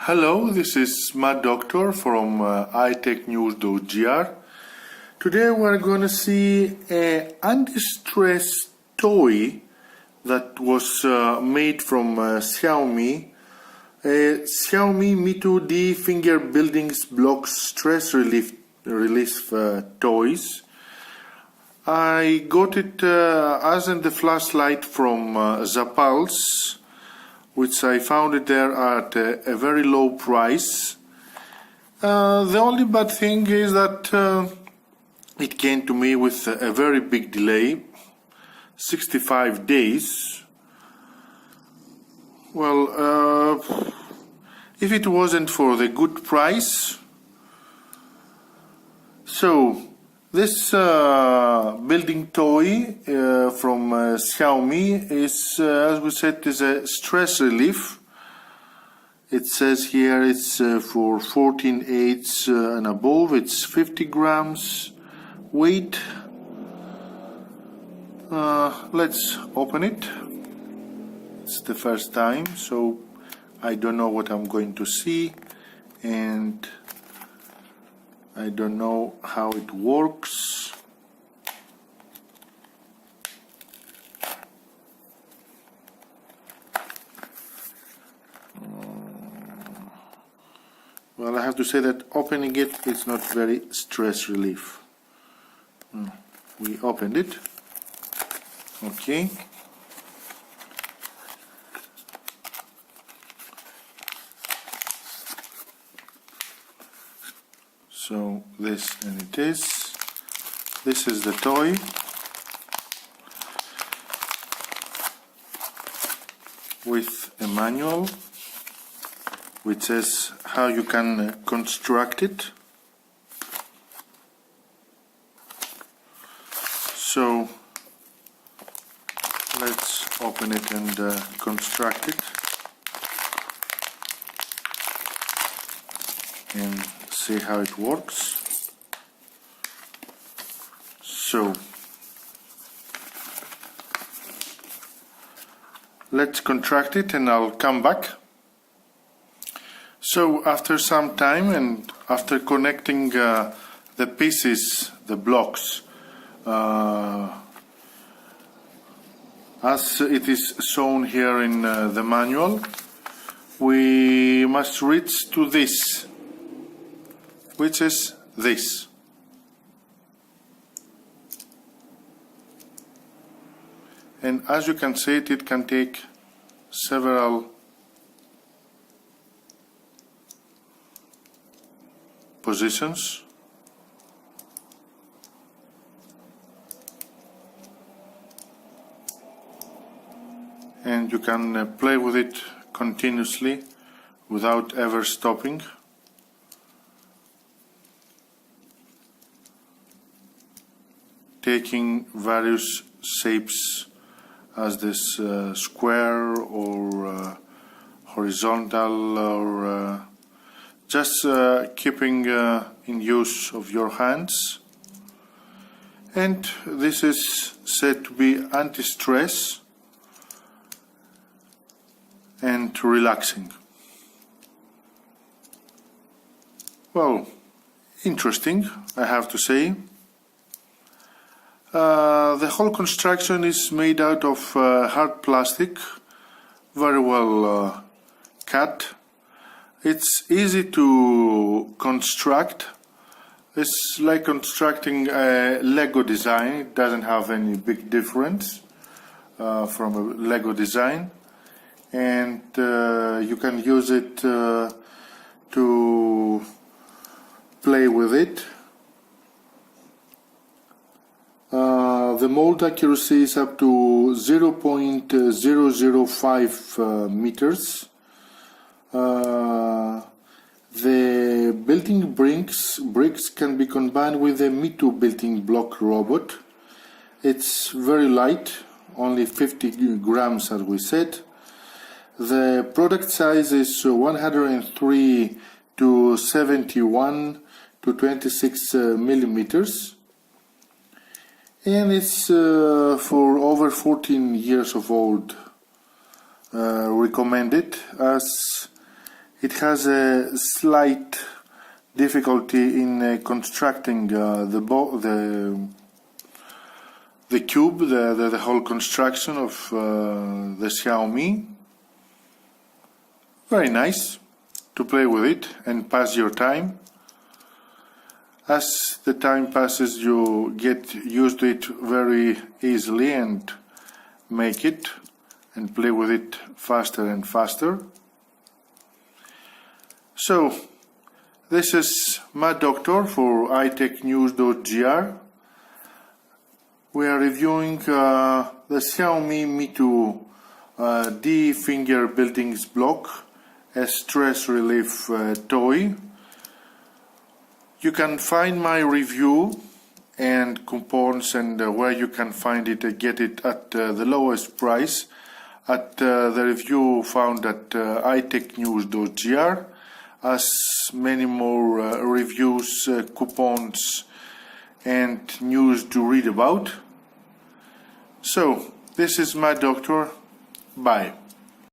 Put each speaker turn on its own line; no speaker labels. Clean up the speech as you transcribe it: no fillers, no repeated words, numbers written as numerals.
Hello, this is Matt Doctor from itechnews.gr. Today we're going to see an anti-stress toy that was made from Xiaomi. Xiaomi Mitu D finger buildings blocks stress relief toys. I got it as in the flashlight from Zapals, which I found it there at a very low price. The only bad thing is that it came to me with a very big delay, 65 days. Well, if it wasn't for the good price. So this building toy from Xiaomi is, as we said, is a stress relief. It says here it's for 14/8 and above. It's 50 grams weight. Let's open it. It's the first time, so I don't know what I'm going to see, and I don't know how it works. Well, I have to say that opening it is not very stress relief. We opened it. Okay. So this and it is. This is the toy. With a manual which says how you can construct it. So let's open it and construct it and see how it works. So let's contract it and I'll come back. So after some time and after connecting the pieces, the blocks, as it is shown here in the manual, we must reach to this, which is this. And as you can see, it can take several positions. And you can play with it continuously without ever stopping. Taking various shapes as this square or horizontal, or just keeping in use of your hands. And this is said to be anti-stress and relaxing. Well, interesting, I have to say. The whole construction is made out of hard plastic, very well cut. It's easy to construct. It's like constructing a Lego design. It doesn't have any big difference from a Lego design. And you can use it to play with it. The mold accuracy is up to 0.005 meters. The building bricks can be combined with a Mitu building block robot. It's very light, only 50 grams as we said. The product size is 103 to 71 to 26 millimeters. And it's for over 14 years of old, recommended, as It has a slight difficulty in constructing the cube, the whole construction of the Xiaomi. Very nice to play with it and pass your time. As the time passes, you get used to it very easily and make it and play with it faster and faster. So, this is Mad Doctor for itechnews.gr. We are reviewing the Xiaomi Mitu D finger buildings block, a stress relief toy. You can find my review and coupons and where you can find it and get it at the lowest price at the review found at itechnews.gr, as many more reviews, coupons and news to read about. So, this is my doctor. Bye.